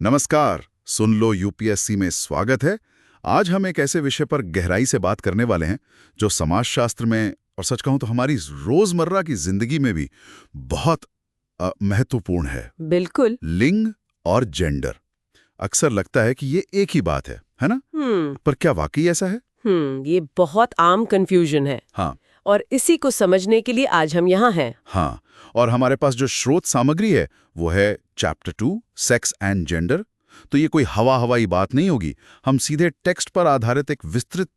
नमस्कार, सुन लो यूपीएससी में स्वागत है। आज हम एक ऐसे विषय पर गहराई से बात करने वाले हैं जो समाजशास्त्र में और सच कहूं तो हमारी रोजमर्रा की जिंदगी में भी बहुत महत्वपूर्ण है। बिल्कुल। लिंग और जेंडर। अक्सर लगता है कि ये एक ही बात है ना? पर क्या वाकई ऐसा है? ये बहुत आम कंफ्यूजन है। हाँ। और इसी को समझने के लिए आज हम यहाँ हैं। हाँ, और हमारे पास जो स्रोत सामग्री है वो है चैप्टर 2 सेक्स एंड जेंडर। तो ये कोई हवाई बात नहीं होगी। हम सीधे टेक्स्ट पर आधारित एक विस्तृत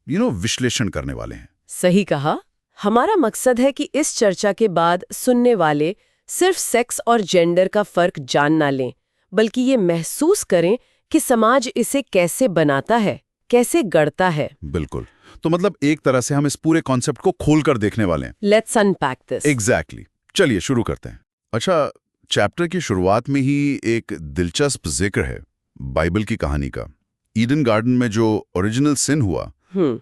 विश्लेषण करने वाले हैं। सही कहा। हमारा मकसद है कि इस चर्चा के बाद सुनने वाले सिर्फ सेक्स और जेंडर का फर्क जान ना लें, बल्कि ये महसूस करें कि समाज इसे कैसे बनाता है, कैसे गढ़ता है। बिल्कुल। तो मतलब एक तरह से हम इस पूरे कॉन्सेप्ट को खोलकर देखने वाले हैं। Let's unpack this. एग्जैक्टली। चलिए शुरू करते हैं। अच्छा, चैप्टर की शुरुआत में ही एक दिलचस्प जिक्र है बाइबल की कहानी का। ईडन गार्डन में जो ओरिजिनल सिन हुआ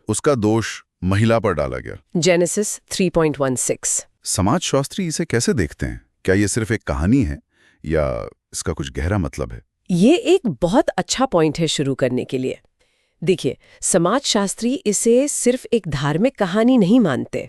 उसका दोष महिला पर डाला गया। जेनेसिस 3.16। समाजशास्त्री इसे कैसे देखते हैं? क्या ये सिर्फ एक कहानी है या इसका कुछ गहरा मतलब है? ये एक बहुत अच्छा पॉइंट है शुरू करने के लिए। देखिए, समाजशास्त्री इसे सिर्फ एक धार्मिक कहानी नहीं मानते।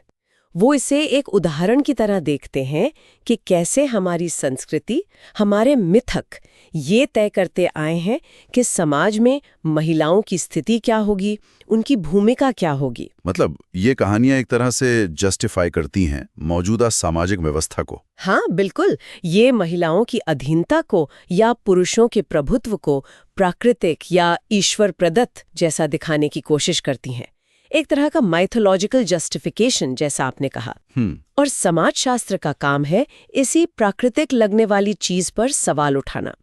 वो इसे एक उदाहरण की तरह देखते हैं कि कैसे हमारी संस्कृति, हमारे मिथक ये तय करते आए हैं कि समाज में महिलाओं की स्थिति क्या होगी, उनकी भूमिका क्या होगी। मतलब ये कहानियां एक तरह से जस्टिफाई करती हैं मौजूदा सामाजिक व्यवस्था को। हाँ बिल्कुल। ये महिलाओं की अधीनता को या पुरुषों के प्रभुत्व को प्राकृतिक या ईश्वर प्रदत्त जैसा दिखाने की कोशिश करती हैं। एक तरह का माइथोलॉजिकल जस्टिफिकेशन, जैसा आपने कहा। और समाजशास्त्र का काम है इसी प्राकृतिक लगने वाली चीज पर सवाल उठाना,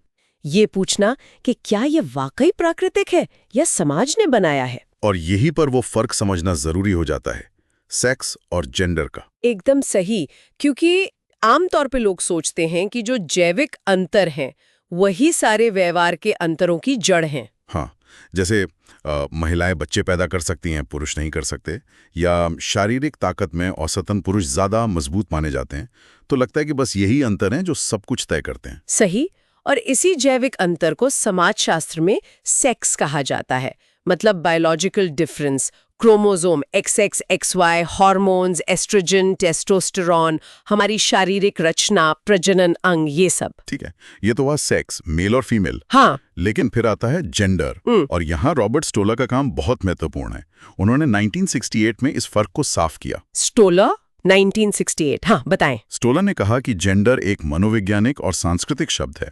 ये पूछना कि क्या ये वाकई प्राकृतिक है या समाज ने बनाया है। और यही पर वो फर्क समझना जरूरी हो जाता है, सेक्स और जेंडर का। एकदम सही, क्योंकि आमतौर पे लोग सोचते हैं कि जो जैविक अंतर हैं वही सारे व्यवहार के अंतरों की जड़ हैं। हाँ, जैसे महिलाएं बच्चे पैदा कर सकती हैं, पुरुष नहीं कर सकते, या शारीरिक ताकत में औसतन पुरुष ज्यादा मजबूत माने जाते हैं। तो लगता है कि बस यही अंतर हैं जो सब कुछ तय करते हैं। सही। और इसी जैविक अंतर को समाजशास्त्र में सेक्स कहा जाता है। मतलब biological difference, chromosome XX, XY, hormones, oestrogen, testosterone, हमारी शारीरिक रचना, प्रजनन अंग, ये सब। ठीक है, ये तो हुआ सेक्स, मेल और फीमेल। हाँ। लेकिन फिर आता है जेंडर, और यहाँ रॉबर्ट स्टोलर का काम बहुत महत्वपूर्ण है। उन्होंने 1968 में इस फर्क को साफ किया। स्टोलर 1968, हाँ बताएं। स्टोलर ने कहा कि जेंडर एक मनोवैज्ञानिक और सांस्कृतिक शब्द है।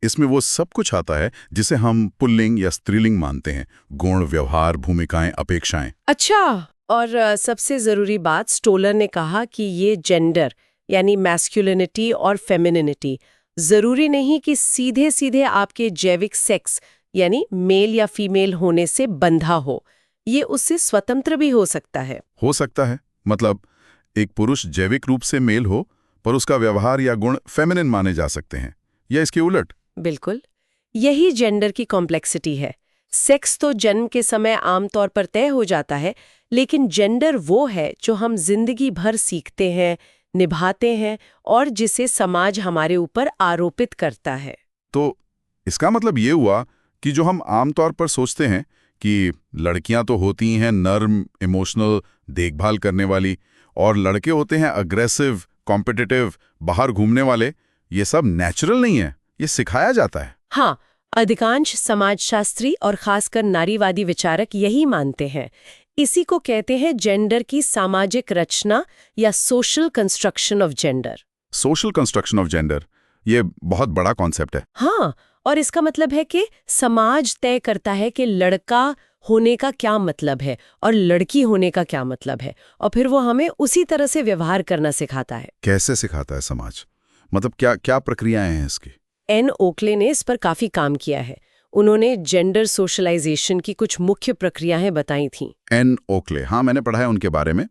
इसमें वो सब कुछ आता है जिसे हम पुल्लिंग या स्त्रीलिंग मानते हैं: गुण, व्यवहार, भूमिकाएं, अपेक्षाएं। अच्छा, और सबसे जरूरी बात, स्टोलर ने कहा कि ये जेंडर यानी मैस्कुलिनिटी और फेमिनिनिटी जरूरी नहीं कि सीधे सीधे आपके जैविक सेक्स यानी मेल या फीमेल होने से बंधा हो। ये उससे स्वतंत्र भी हो सकता है। हो सकता है, मतलब एक पुरुष जैविक रूप से मेल हो पर उसका व्यवहार या गुण फेमिनिन माने जा सकते हैं, या इसके उलट। बिल्कुल, यही जेंडर की कॉम्प्लेक्सिटी है। सेक्स तो जन्म के समय आमतौर पर तय हो जाता है, लेकिन जेंडर वो है जो हम जिंदगी भर सीखते हैं, निभाते हैं और जिसे समाज हमारे ऊपर आरोपित करता है। तो इसका मतलब ये हुआ कि जो हम आमतौर पर सोचते हैं कि लड़कियां तो होती हैं नर्म, इमोशनल, देखभाल करने वाली, और लड़के होते हैं अग्रेसिव, कॉम्पिटिटिव, बाहर घूमने वाले, ये सब नेचुरल नहीं है, ये सिखाया जाता है। हाँ, अधिकांश समाजशास्त्री और खासकर नारीवादी विचारक यही मानते हैं। इसी को कहते हैं जेंडर की सामाजिक रचना या social construction of gender. Social construction of gender, ये बहुत बड़ा कॉन्सेप्ट है। हाँ, और इसका मतलब है कि समाज तय करता है कि लड़का होने का क्या मतलब है और लड़की होने का क्या मतलब है, और फिर वो हमें उसी तरह से व्यवहार करना सिखाता है। कैसे सिखाता है समाज? मतलब क्या क्या प्रक्रियाएं हैं इसकी? एन ओकले ने इस पर काफी काम किया है। उन्होंने जेंडर सोशलाइजेशन की कुछ मुख्य प्रक्रियाएं बताई थीं। एन ओकले, हाँ मैंने पढ़ा है उनके बारे में।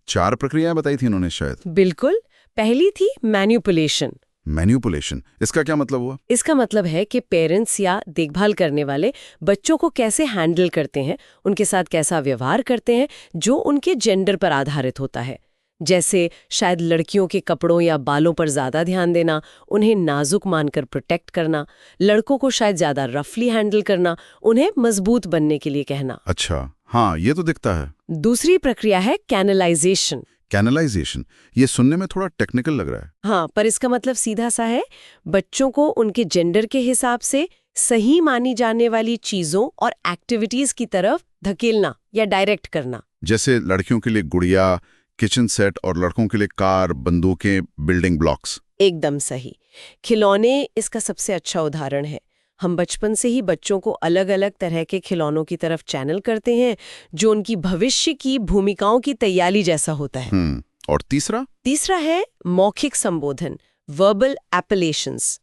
4 प्रक्रियाएं बताई थी उन्होंने शायद। बिल्कुल। पहली थी मैन्युपुलेशन। मैन्युपुलेशन, इसका क्या मतलब हुआ? इसका मतलब है कि पेरेंट्स या देखभाल करने वाले बच्चों को कैसे हैंडल करते हैं, उनके साथ कैसा व्यवहार करते हैं, जो उनके जेंडर पर आधारित होता है। जैसे शायद लड़कियों के कपड़ों या बालों पर ज्यादा ध्यान देना, उन्हें नाजुक मानकर प्रोटेक्ट करना, लड़कों को शायद ज्यादा रफली हैंडल करना, उन्हें मजबूत बनने के लिए कहना। अच्छा, हाँ, ये तो दिखता है। दूसरी प्रक्रिया है कैनलाइजेशन। कैनलाइजेशन, ये सुनने में थोड़ा टेक्निकल लग रहा है। हाँ, पर इसका मतलब सीधा सा है, बच्चों को उनके जेंडर के हिसाब से सही मानी जाने वाली चीजों और एक्टिविटीज की तरफ धकेलना या डायरेक्ट करना। जैसे लड़कियों के लिए गुड़िया, किचन सेट और लड़कों के लिए कार, बंदूकें, बिल्डिंग ब्लॉक्स। एकदम सही। खिलौने इसका सबसे अच्छा उदाहरण है। हम बचपन से ही बच्चों को अलग अलग तरह के खिलौनों की तरफ चैनल करते हैं, जो उनकी भविष्य की भूमिकाओं की तैयारी जैसा होता है। और तीसरा है मौखिक संबोधन, वर्बल एपेलेशंस,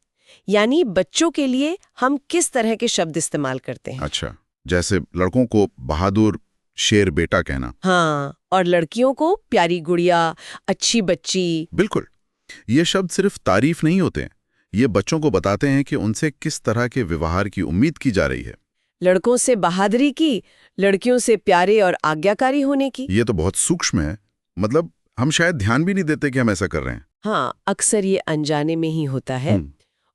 यानी बच्चों के लिए हम किस तरह के शब्द इस्तेमाल करते हैं। अच्छा, जैसे लड़कों को बहादुर, शेर बेटा कहना। हाँ, और लड़कियों को प्यारी गुड़िया, अच्छी बच्ची। बिल्कुल, ये शब्द सिर्फ तारीफ नहीं होते, ये बच्चों को बताते हैं कि उनसे किस तरह के व्यवहार की उम्मीद की जा रही है। लड़कों से बहादुरी की, लड़कियों से प्यारे और आज्ञाकारी होने की। ये तो बहुत सूक्ष्म है, मतलब हम शायद ध्यान भी नहीं देते कि हम ऐसा कर रहे हैं। हाँ, अक्सर ये अनजाने में ही होता है।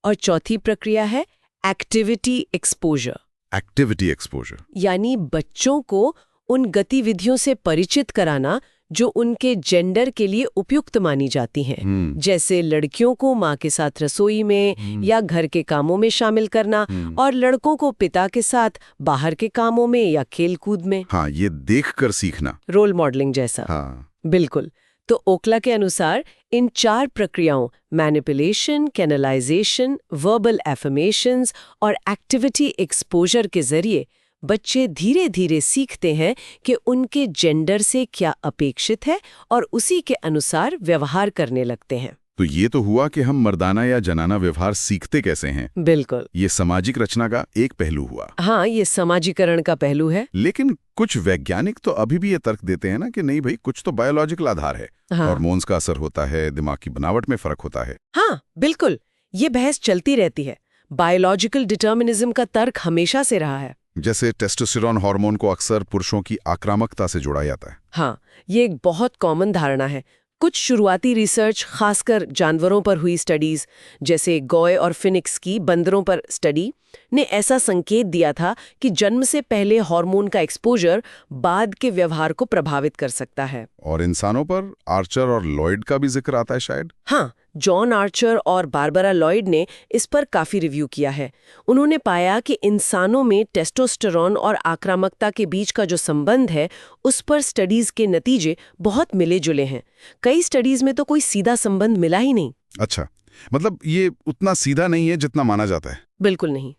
और चौथी प्रक्रिया है एक्टिविटी एक्सपोजर। एक्टिविटी एक्सपोजर यानी बच्चों को उन गतिविधियों से परिचित कराना जो उनके जेंडर के लिए उपयुक्त मानी जाती हैं। जैसे लड़कियों को माँ के साथ रसोई में या घर के कामों में शामिल करना, और लड़कों को पिता के साथ बाहर के कामों में या खेलकूद में। हाँ, ये देखकर सीखना, रोल मॉडलिंग जैसा। हाँ, बिल्कुल। तो ओकला के अनुसार इन 4 प्रक्रियाओं मैनिपुलेशन, कैनलाइजेशन, वर्बल एफर्मेशंस और एक्टिविटी एक्सपोजर के जरिए बच्चे धीरे धीरे सीखते हैं कि उनके जेंडर से क्या अपेक्षित है और उसी के अनुसार व्यवहार करने लगते हैं। तो ये तो हुआ कि हम मर्दाना या जनाना व्यवहार सीखते कैसे हैं। बिल्कुल, ये सामाजिक रचना का एक पहलू हुआ। हाँ, ये समाजीकरण का पहलू है। लेकिन कुछ वैज्ञानिक तो अभी भी ये तर्क देते हैं ना कि नहीं भाई, कुछ तो बायोलॉजिकल आधार है। हाँ। हार्मोन्स का असर होता है, दिमाग की बनावट में फर्क होता है। हाँ, बिल्कुल, ये बहस चलती रहती है। बायोलॉजिकल डिटर्मिनिज्म का तर्क हमेशा से रहा है। जैसे टेस्टोस्टेरोन हार्मोन को अक्सर पुरुषों की आक्रामकता से जोड़ा जाता है। हाँ, ये एक बहुत कॉमन धारणा है। कुछ शुरुआती रिसर्च, खासकर जानवरों पर हुई स्टडीज, जैसे गॉय और फिनिक्स की बंदरों पर स्टडी, ने ऐसा संकेत दिया था कि जन्म से पहले हार्मोन का एक्सपोजर बाद के व्यवहार को प्रभावित कर सकता है। और इंसानों पर आर्चर और लॉयड का भी जिक्र आता है शायद। हाँ, जॉन आर्चर और बारबरा लॉयड ने इस पर काफी रिव्यू किया है। उन्होंने पाया कि इंसानों में टेस्टोस्टेरोन और आक्रामकता के बीच का जो संबंध है, उस पर स्टडीज के नतीजे बहुत मिले जुले हैं। कई स्टडीज में तो कोई सीधा संबंध मिला ही नहीं। अच्छा, मतलब ये उतना सीधा नहीं है जितना माना जाता है। बिल्कुल नहीं।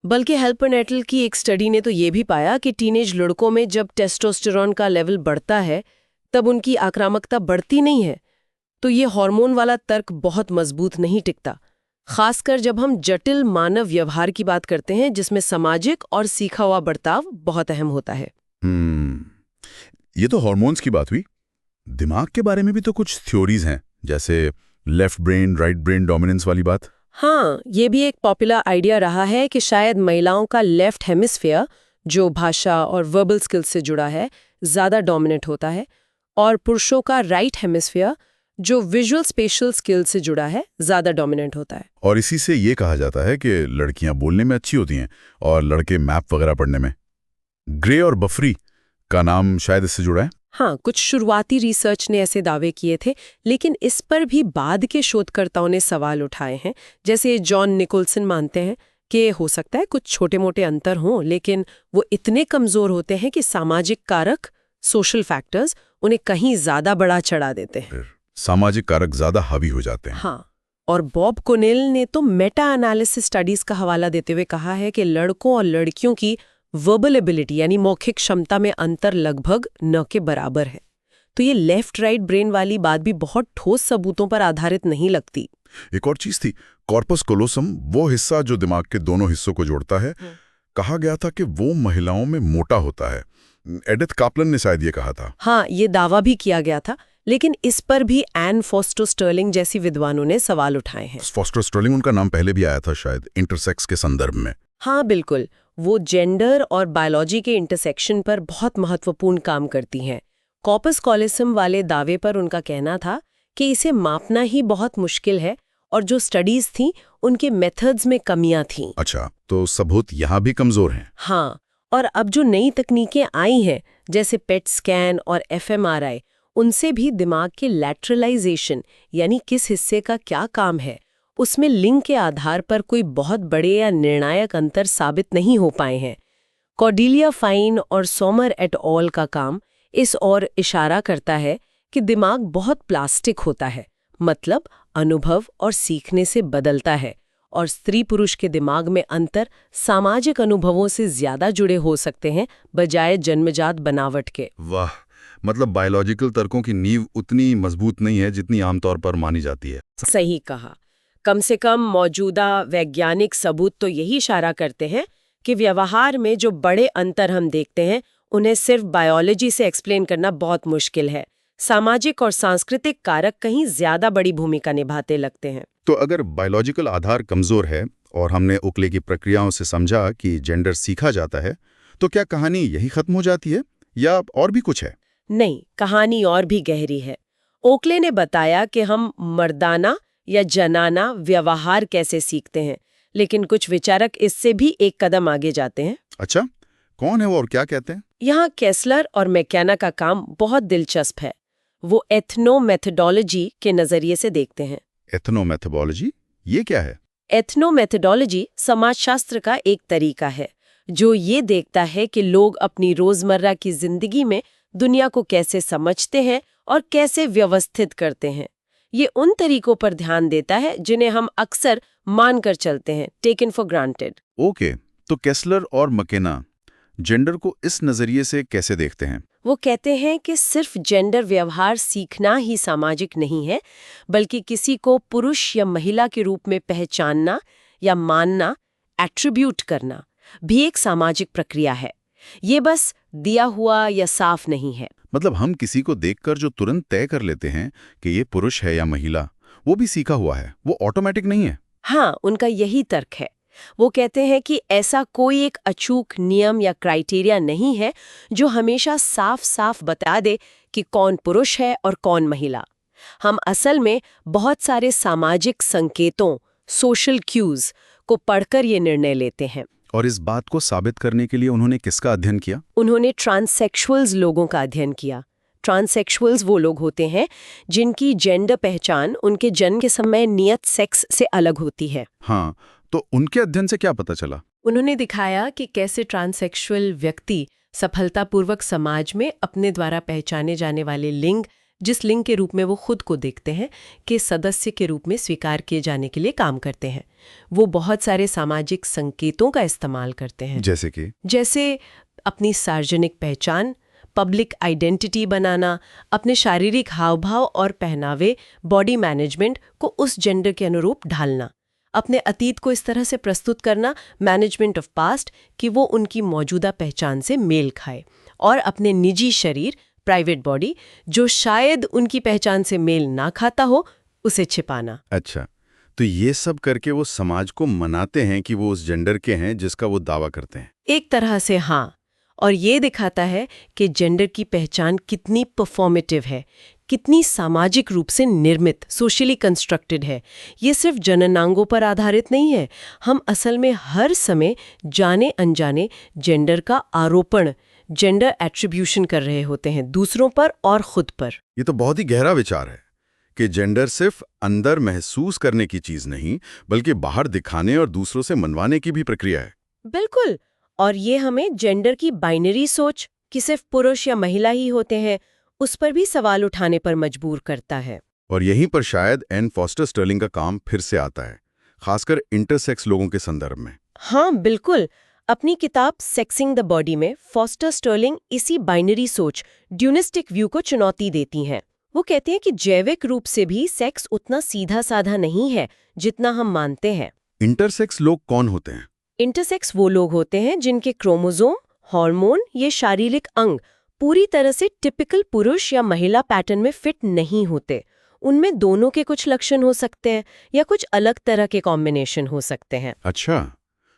बल्कि हेल्परनेटल की एक स्टडी ने तो ये भी पाया कि टीनेज लड़कों में जब टेस्टोस्टेरोन का लेवल बढ़ता है, तब उनकी आक्रामकता बढ़ती नहीं है। तो ये हार्मोन वाला तर्क बहुत मजबूत नहीं टिकता, खासकर जब हम जटिल मानव व्यवहार की बात करते हैं, जिसमें सामाजिक और सीखा हुआ बर्ताव बहुत अहम होता है। ये तो हार्मोन्स की बात हुई। दिमाग के बारे में भी तो कुछ थ्योरीज हैं, जैसे left brain right brain dominance वाली बात। हाँ, ये भी एक पॉपुलर आइडिया रहा है कि शायद महिलाओं का लेफ्ट हेमिस्फीयर, जो भाषा और वर्बल स्किल्स से जुड़ा है, ज्यादा डोमिनेट होता है, और पुरुषों का राइट हेमिस्फीयर, जो विजुअल स्पेशल स्किल से जुड़ा है, ज्यादा डोमिनेंट होता है। और इसी से ये कहा जाता है कि लड़कियां बोलने में अच्छी होती हैं और लड़के मैप वगैरह पढ़ने में। ग्रे और बफरी का नाम शायद इससे जुड़ा है। हाँ, कुछ शुरुआती रिसर्च ने ऐसे दावे किए थे, लेकिन इस पर भी बाद के शोधकर्ताओं ने सवाल उठाए हैं। जैसे जॉन निकोलसन मानते हैं कि हो सकता है कुछ छोटे मोटे अंतर हों, लेकिन वो इतने कमजोर होते हैं कि सामाजिक कारक, सोशल फैक्टर्स, उन्हें कहीं ज्यादा बड़ा चढ़ा देते हैं। सामाजिक कारक ज्यादा हावी हो जाते हैं। हाँ, और बॉब कोनेल ने तो मेटा एनालिसिस स्टडीज का हवाला देते हुए कहा है कि लड़कों और लड़कियों की वर्बल एबिलिटी यानी मौखिक क्षमता में अंतर लगभग न के बराबर है। तो ये लेफ्ट राइट ब्रेन वाली बात भी बहुत ठोस सबूतों पर आधारित नहीं लगती। एक और चीज थी, कॉर्पस कोलोसम, वो हिस्सा जो दिमाग के दोनों हिस्सों को जोड़ता है। कहा गया था कि वो महिलाओं में मोटा होता है। एडिथ कापलन ने शायद ये कहा था। हाँ, ये दावा भी किया गया था, लेकिन इस पर भी एन फॉस्टर स्टर्लिंग जैसी विद्वानों ने सवाल उठाए हैं। फॉस्टर स्टर्लिंग, उनका नाम पहले भी आया था शायद इंटरसेक्स के संदर्भ में। हाँ, बिल्कुल। वो जेंडर और बायोलॉजी के इंटरसेक्शन पर बहुत महत्वपूर्ण काम करती हैं। कॉर्पस कॉलोसम वाले दावे पर उनका कहना था कि इसे मापना ही बहुत मुश्किल है और जो स्टडीज थी उनके मेथड्स में कमियां थीं। अच्छा, तो सबूत यहाँ भी कमजोर हैं। हाँ, और अब जो नई तकनीकें आई हैं जैसे पेट स्कैन और एफएमआरआई, उनसे भी दिमाग के लैटरलाइजेशन यानी किस हिस्से का क्या काम है उसमें लिंग के आधार पर कोई बहुत बड़े या निर्णायक अंतर साबित नहीं हो पाए हैं। कॉर्डेलिया फाइन और सोमर एट ऑल का काम इस ओर इशारा करता है कि दिमाग बहुत प्लास्टिक होता है, मतलब अनुभव और सीखने से बदलता है, और स्त्री पुरुष के दिमाग में अंतर सामाजिक अनुभवों से ज्यादा जुड़े हो सकते हैं बजाय जन्मजात बनावट के। वाह, मतलब बायोलॉजिकल तर्कों की नींव उतनी मजबूत नहीं है जितनी आमतौर पर मानी जाती है। सही कहा। कम से कम मौजूदा वैज्ञानिक सबूत तो यही इशारा करते हैं कि व्यवहार में जो बड़े अंतर हम देखते हैं उन्हें सिर्फ बायोलॉजी से एक्सप्लेन करना बहुत मुश्किल है। सामाजिक और सांस्कृतिक कारक कहीं ज्यादा बड़ी भूमिका निभाते लगते हैं। तो अगर बायोलॉजिकल आधार कमजोर है और हमने ओकले की प्रक्रियाओं से समझा कि जेंडर सीखा जाता है, तो क्या कहानी यही खत्म हो जाती है या और भी कुछ है? नहीं, कहानी और भी गहरी है। ओकले ने बताया कि हम मर्दाना या जनाना व्यवहार कैसे सीखते हैं, लेकिन कुछ विचारक इससे भी एक कदम आगे जाते हैं। अच्छा, कौन है वो और क्या कहते हैं? यहाँ केस्लर और मैकेना का काम बहुत दिलचस्प है। वो एथनोमेथोडोलॉजी के नजरिए से देखते हैं। एथनोमेथोडोलॉजी, ये क्या है? एथनोमेथोडोलॉजी समाजशास्त्र का एक तरीका है जो ये देखता है कि लोग अपनी रोजमर्रा की जिंदगी में दुनिया को कैसे समझते हैं और कैसे व्यवस्थित करते हैं। ये उन तरीकों पर ध्यान देता है जिन्हें हम अक्सर मानकर चलते हैं, टेकन फॉर ग्रांटेड। ओके, तो केस्लर और मकेना जेंडर को इस नजरिए से कैसे देखते हैं? वो कहते हैं कि सिर्फ जेंडर व्यवहार सीखना ही सामाजिक नहीं है, बल्कि किसी को पुरुष या महिला के रूप में पहचानना या मानना, एट्रीब्यूट करना भी एक सामाजिक प्रक्रिया है। ये बस दिया हुआ या साफ नहीं है। मतलब हम किसी को देखकर जो तुरंत तय कर लेते हैं कि ये पुरुष है या महिला, वो भी सीखा हुआ है, वो ऑटोमेटिक नहीं है। हाँ, उनका यही तर्क है। वो कहते हैं कि ऐसा कोई एक अचूक नियम या क्राइटेरिया नहीं है जो हमेशा साफ साफ बता दे कि कौन पुरुष है और कौन महिला। हम असल में बहुत सारे सामाजिक संकेतों, सोशल क्यूज को पढ़कर ये निर्णय लेते हैं। और इस बात को साबित करने के लिए उन्होंने किसका अध्ययन किया? उन्होंने ट्रांससेक्सुअल्स लोगों का अध्ययन किया। ट्रांससेक्सुअल्स वो लोग होते हैं जिनकी जेंडर पहचान उनके जन्म के समय नियत सेक्स से अलग होती है। हाँ, तो उनके अध्ययन से क्या पता चला? उन्होंने दिखाया कि कैसे ट्रांससेक्सुअल व्यक्ति सफलतापूर्वक समाज में अपने द्वारा पहचाने जाने वाले लिंग, जिस लिंग के रूप में वो खुद को देखते हैं, के सदस्य के रूप में स्वीकार किए जाने के लिए काम करते हैं। वो बहुत सारे सामाजिक संकेतों का इस्तेमाल करते हैं, जैसे अपनी सार्वजनिक पहचान, पब्लिक आइडेंटिटी बनाना, अपने शारीरिक हाव-भाव और पहनावे, बॉडी मैनेजमेंट को उस जेंडर के अनुरूप ढालना, अपने अतीत को इस तरह से प्रस्तुत करना, मैनेजमेंट ऑफ पास्ट, कि वो उनकी मौजूदा पहचान से मेल खाए, और अपने निजी शरीर, प्राइवेट बॉडी, जो शायद उनकी पहचान से मेल ना खाता हो, उसे छिपाना। अच्छा, तो ये सब करके वो समाज को मनाते हैं कि वो उस जेंडर के हैं जिसका वो दावा करते हैं। एक तरह से हाँ, और ये दिखाता है कि जेंडर की पहचान कितनी परफॉर्मेटिव है, कितनी सामाजिक रूप से निर्मित, सोशली कंस्ट्रक्टेड है। ये सिर्फ जननांगों पर आधारित नहीं है। हम असल में हर समय जाने अनजाने जेंडर का आरोपण, जेंडर एट्रीब्यूशन कर रहे होते हैं दूसरों पर और खुद पर। ये तो बहुत ही गहरा विचार है कि जेंडर सिर्फ अंदर महसूस करने की चीज नहीं, बल्कि बाहर दिखाने और दूसरों से मनवाने की भी प्रक्रिया है। बिल्कुल, और ये हमें जेंडर की बाइनरी सोच कि सिर्फ पुरुष या महिला ही होते हैं, उस पर भी सवाल उठाने पर मजबूर करता है। और यहीं पर शायद एन फॉस्टर स्टर्लिंग का काम फिर से आता है, खासकर इंटरसेक्स लोगों के संदर्भ में। हाँ बिल्कुल, अपनी किताब सेक्सिंग द बॉडी में फॉस्टर स्टर्लिंग इसी बाइनरी सोच, ड्यूनिस्टिक व्यू को चुनौती देती हैं। वो कहते हैं कि जैविक रूप से भी सेक्स उतना सीधा साधा नहीं है जितना हम मानते हैं। इंटरसेक्स लोग कौन होते हैं? इंटरसेक्स वो लोग होते हैं जिनके क्रोमोसोम, हार्मोन, ये शारीरिक अंग पूरी तरह से टिपिकल पुरुष या महिला पैटर्न में फिट नहीं होते। उनमें दोनों के कुछ लक्षण हो सकते हैं या कुछ अलग तरह के कॉम्बिनेशन हो सकते हैं। अच्छा,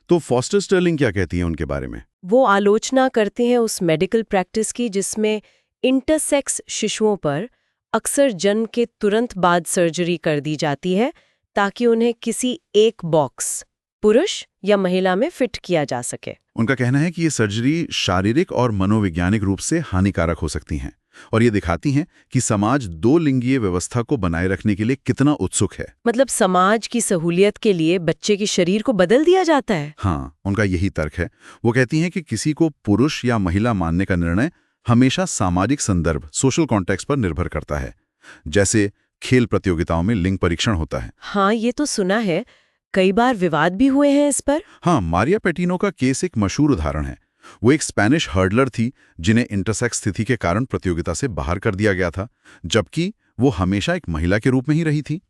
तो फॉस्टर स्टर्लिंग क्या कहती हैं उनके बारे में? वो आलोचना करते हैं उस मेडिकल प्रैक्टिस की जिसमें इंटरसेक्स शिशुओं पर अक्सर जन्म के तुरंत बाद सर्जरी कर दी जाती है ताकि उन्हें किसी एक बॉक्स पुरुष या महिला में फिट किया जा सके। उनका कहना है कि ये सर्जरी शारीरिक और मनोवैज्ञानिक रूप से हानिकारक हो सकती हैं और ये दिखाती हैं कि समाज दो लिंगीय व्यवस्था को बनाए रखने के लिए कितना उत्सुक है। मतलब समाज की सहूलियत के लिए बच्चे के शरीर को बदल दिया जाता है। हाँ, उनका यही तर्क है। वो कहती हैं कि किसी को पुरुष या महिला मानने का निर्णय हमेशा सामाजिक संदर्भ, सोशल कॉन्टेक्स्ट पर निर्भर करता है। जैसे खेल प्रतियोगिताओं में लिंग परीक्षण होता है। हाँ, ये तो सुना है। कई बार विवाद भी हुए हैं इस पर। हाँ, मारिया पेटिनो का केस एक मशहूर उदाहरण है। वो एक स्पेनिश हर्डलर थी जिन्हें इंटरसेक्स स्थिति के कारण प्रतियोगिता से बाहर कर दिया गया था, जबकि वो हमेशा एक महिला के रूप में ही रही थी।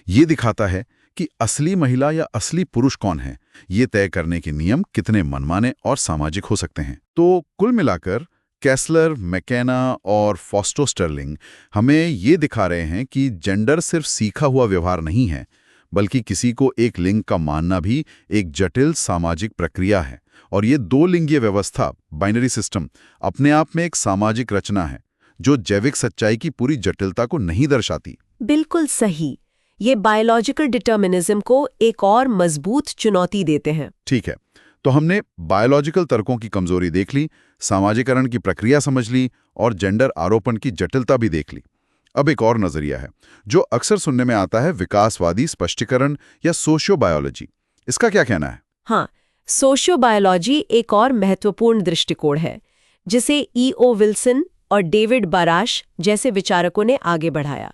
ये दिखाता है कि असली महिला या असली पुरुष कौन है, ये तय करने के नियम कितने मनमाने और सामाजिक हो सकते हैं। तो कुल मिलाकर कैसलर, मैकेना और फॉस्टो स्टर्लिंग हमें ये दिखा रहे हैं कि जेंडर सिर्फ सीखा हुआ व्यवहार नहीं है, बल्कि किसी को एक लिंग का मानना भी एक जटिल सामाजिक प्रक्रिया है। और ये दो लिंगीय व्यवस्था, बाइनरी सिस्टम, अपने आप में एक सामाजिक रचना है जो जैविक सच्चाई की पूरी जटिलता को नहीं दर्शाती। बिल्कुल सही। ये बायोलॉजिकल डिटर्मिनिज्म को एक और मजबूत चुनौती देते हैं। ठीक है, तो हमने बायोलॉजिकल तर्कों की कमजोरी देख ली, सामाजिकरण की प्रक्रिया समझ ली और जेंडर आरोपण की जटिलता भी देख ली। अब एक और नजरिया है जो अक्सर सुनने में आता है, विकासवादी स्पष्टीकरण या सोशियोबायोलॉजी। इसका क्या कहना है? हाँ, सोशियोबायोलॉजी एक और महत्वपूर्ण दृष्टिकोण है जिसे E.O. विल्सन और डेविड बाराश जैसे विचारकों ने आगे बढ़ाया।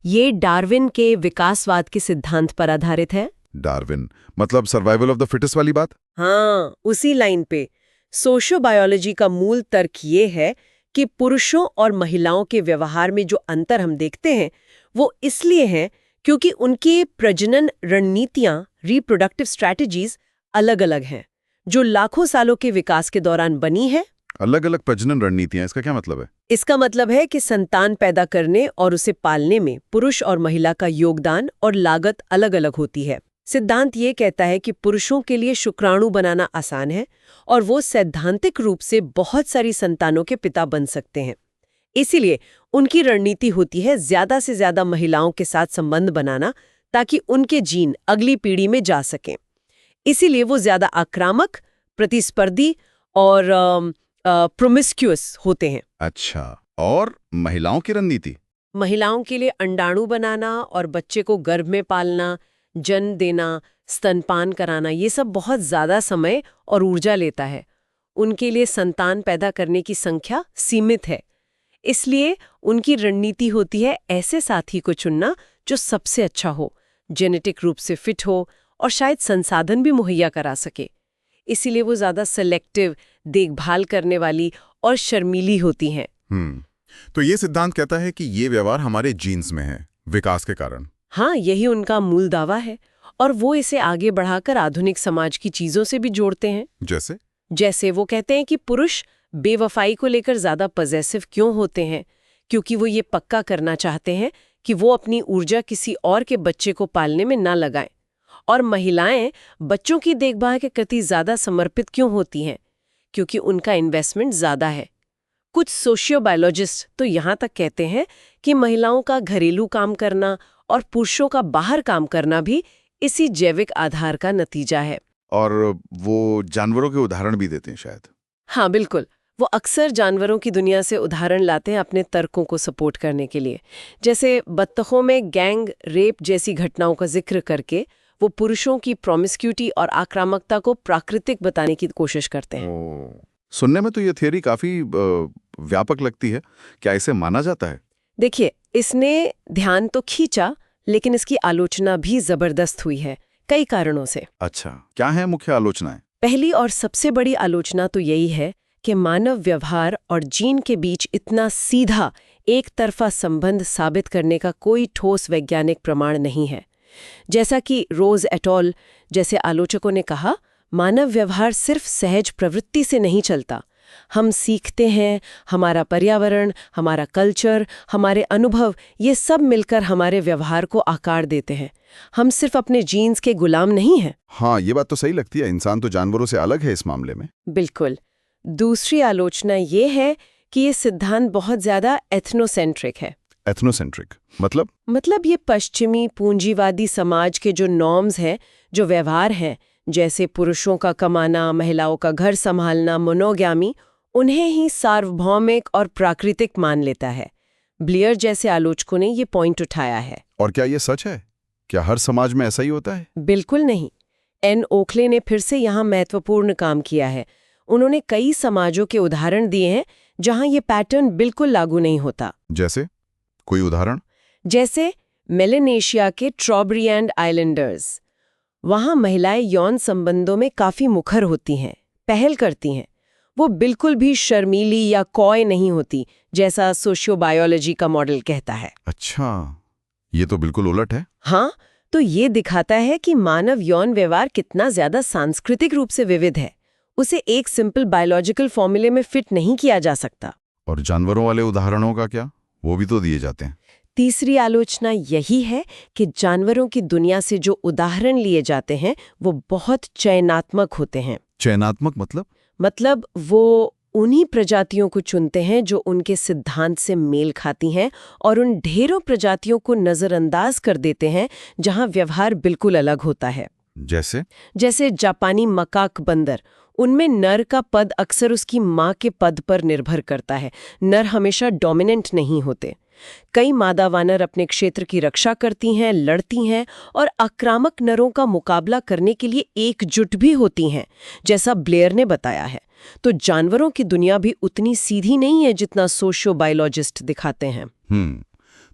ये डार्विन के विकासवाद के सिद्धांत पर आधारित है। डार्विन मतलब सर्वाइवल ऑफ द फिटेस्ट वाली बात? हाँ, उसी लाइन पे। सोशियोबायोलॉजी का मूल तर्क ये है कि पुरुषों और महिलाओं के व्यवहार में जो अंतर हम देखते हैं वो इसलिए हैं क्योंकि उनकी प्रजनन रणनीतियां, रिप्रोडक्टिव स्ट्रैटेजीज अलग-अलग हैं, जो लाखों सालों के विकास के दौरान बनी है। अलग-अलग प्रजनन रणनीतियां, इसका क्या मतलब है? इसका मतलब है कि संतान पैदा करने और उसे पालने में पुरुष और महिला का योगदान और लागत अलग-अलग होती है। सिद्धांत ये कहता है कि पुरुषों के लिए शुक्राणु बनाना आसान है और वो सैद्धांतिक रूप से बहुत सारी संतानों के पिता बन सकते हैं। इसीलिए उनकी रणनीति होती है ज्यादा से ज्यादा महिलाओं के साथ संबंध बनाना ताकि उनके जीन अगली पीढ़ी में जा सकें। इसीलिए वो ज्यादा आक्रामक, प्रतिस्पर्धी और प्रोमिस्क्यूअस होते हैं। अच्छा, और महिलाओं की रणनीति? महिलाओं के लिए अंडाणु बनाना और बच्चे को गर्भ में पालना, जन्म देना, स्तनपान कराना, ये सब बहुत ज्यादा समय और ऊर्जा लेता है। उनके लिए संतान पैदा करने की संख्या सीमित है। इसलिए उनकी रणनीति होती है ऐसे साथी को चुनना जो सबसे अच्छा हो, जेनेटिक रूप से फिट हो और शायद संसाधन भी मुहैया करा सके। इसीलिए वो ज्यादा सेलेक्टिव, देखभाल करने वाली और शर्मीली होती हैं। तो ये सिद्धांत कहता है कि ये व्यवहार हमारे जीन्स में है, विकास के कारण। हाँ, यही उनका मूल दावा है और वो इसे आगे बढ़ाकर आधुनिक समाज की चीजों से भी जोड़ते हैं। जैसे वो कहते हैं कि पुरुष बेवफाई को लेकर ज्यादा पॉजेसिव क्यों होते हैं, क्योंकि वो ये पक्का करना चाहते हैं कि वो अपनी ऊर्जा किसी और के बच्चे को पालने में ना लगाएं। और महिलाएं बच्चों की देखभाल के प्रति ज्यादा समर्पित क्यों होती हैं, क्योंकि उनका इन्वेस्टमेंट ज्यादा है। कुछ सोशियोबायोलॉजिस्ट तो यहाँ तक कहते हैं कि महिलाओं का घरेलू काम करना और पुरुषों का बाहर काम करना भी इसी जैविक आधार का नतीजा है। और वो जानवरों के उदाहरण भी देते हैं शायद। हाँ, बिल्कुल। वो अक्सर जानवरों की दुनिया से उदाहरण लाते हैं अपने तर्कों को सपोर्ट करने के लिए। जैसे बत्तखों में गैंग रेप जैसी घटनाओं का जिक्र करके वो पुरुषों की प्रोमिस्क्यूटी और आक्रामकता को प्राकृतिक बताने की कोशिश करते हैं। सुनने में तो ये थियरी काफी व्यापक लगती है। क्या इसे माना जाता है? देखिए, इसने ध्यान तो खींचा, लेकिन इसकी आलोचना भी जबरदस्त हुई है कई कारणों से। अच्छा, क्या है मुख्य आलोचनाएं? पहली और सबसे बड़ी आलोचना तो यही है कि मानव व्यवहार और जीन के बीच इतना सीधा एक तरफा संबंध साबित करने का कोई ठोस वैज्ञानिक प्रमाण नहीं है। जैसा कि रोज एटॉल जैसे आलोचकों ने कहा, मानव व्यवहार सिर्फ सहज प्रवृत्ति से नहीं चलता। हम सीखते हैं, हमारा पर्यावरण, हमारा कल्चर, हमारे अनुभव, ये सब मिलकर हमारे व्यवहार को आकार देते हैं। हम सिर्फ अपने जीन्स के गुलाम नहीं हैं। हाँ, ये बात तो सही लगती है। इंसान तो जानवरों से अलग है इस मामले में। बिल्कुल। दूसरी आलोचना ये है कि ये सिद्धांत बहुत ज्यादा एथनोसेंट्रिक है। एथनोसेंट्रिक मतलब ये पश्चिमी पूंजीवादी समाज के जो नॉर्म्स हैं, जो व्यवहार हैं, जैसे पुरुषों का कमाना, महिलाओं का घर संभालना, मोनोगैमी, उन्हें ही सार्वभौमिक और प्राकृतिक मान लेता है। ब्लेयर जैसे आलोचकों ने ये पॉइंट उठाया है। और क्या ये सच है? क्या हर समाज में ऐसा ही होता है? बिल्कुल नहीं। एन ओखले ने फिर से यहाँ महत्वपूर्ण काम किया है। उन्होंने कई समाजों के उदाहरण दिए हैं जहाँ ये पैटर्न बिल्कुल लागू नहीं होता। जैसे कोई उदाहरण? जैसे मेलेनेशिया के ट्रॉब्रिएंड आइलैंडर्स। वहाँ महिलाएं यौन संबंधों में काफी मुखर होती हैं, पहल करती हैं। वो बिल्कुल भी शर्मीली या कॉय नहीं होती, जैसा सोशियोबायोलॉजी का मॉडल कहता है। अच्छा, ये तो बिल्कुल उलट है। हाँ, तो ये दिखाता है कि मानव यौन व्यवहार कितना ज्यादा सांस्कृतिक रूप से विविध है। उसे एक सिंपल बायोलॉजिकल फॉर्मूले में फिट नहीं किया जा सकता। और जानवरों वाले उदाहरणों का क्या? वो भी तो दिए जाते हैं। तीसरी आलोचना यही है कि जानवरों की दुनिया से जो उदाहरण लिए जाते हैं वो बहुत चयनात्मक होते हैं। चयनात्मक मतलब वो उन्हीं प्रजातियों को चुनते हैं जो उनके सिद्धांत से मेल खाती हैं और उन ढेरों प्रजातियों को नजरअंदाज कर देते हैं जहां व्यवहार बिल्कुल अलग होता है। जैसे जापानी मकाक बंदर, उनमें नर का पद अक्सर उसकी माँ के पद पर निर्भर करता है। नर हमेशा डोमिनेंट नहीं होते। कई मादा वानर अपने क्षेत्र की रक्षा करती हैं, लड़ती हैं और आक्रामक नरों का मुकाबला करने के लिए एकजुट भी होती हैं, जैसा ब्लेयर ने बताया है। तो जानवरों की दुनिया भी उतनी सीधी नहीं है जितना सोशियोबायोलॉजिस्ट दिखाते हैं।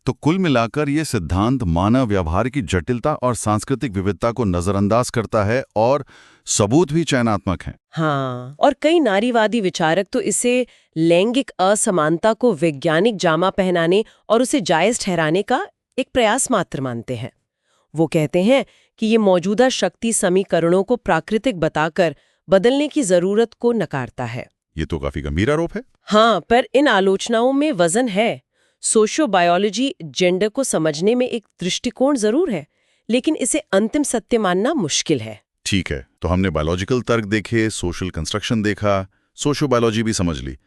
तो कुल मिलाकर ये सिद्धांत मानव व्यवहार की जटिलता और सांस्कृतिक विविधता को नजरअंदाज करता है और सबूत भी चयनात्मक हैं। हाँ, और कई नारीवादी विचारक तो इसे लैंगिक असमानता को वैज्ञानिक जामा पहनाने और उसे जायज ठहराने का एक प्रयास मात्र मानते हैं। वो कहते हैं कि ये मौजूदा शक्ति समीकरणों को प्राकृतिक बताकर बदलने की जरूरत को नकारता है। ये तो काफी गंभीर आरोप है। हाँ, पर इन आलोचनाओं में वजन है। सोशियोबायोलॉजी जेंडर को समझने में एक दृष्टिकोण जरूर है, लेकिन इसे अंतिम सत्य मानना मुश्किल है। ठीक है, तो हमने बायोलॉजिकल तर्क देखे, सोशल कंस्ट्रक्शन देखा, सोशियोबायोलॉजी भी समझ ली।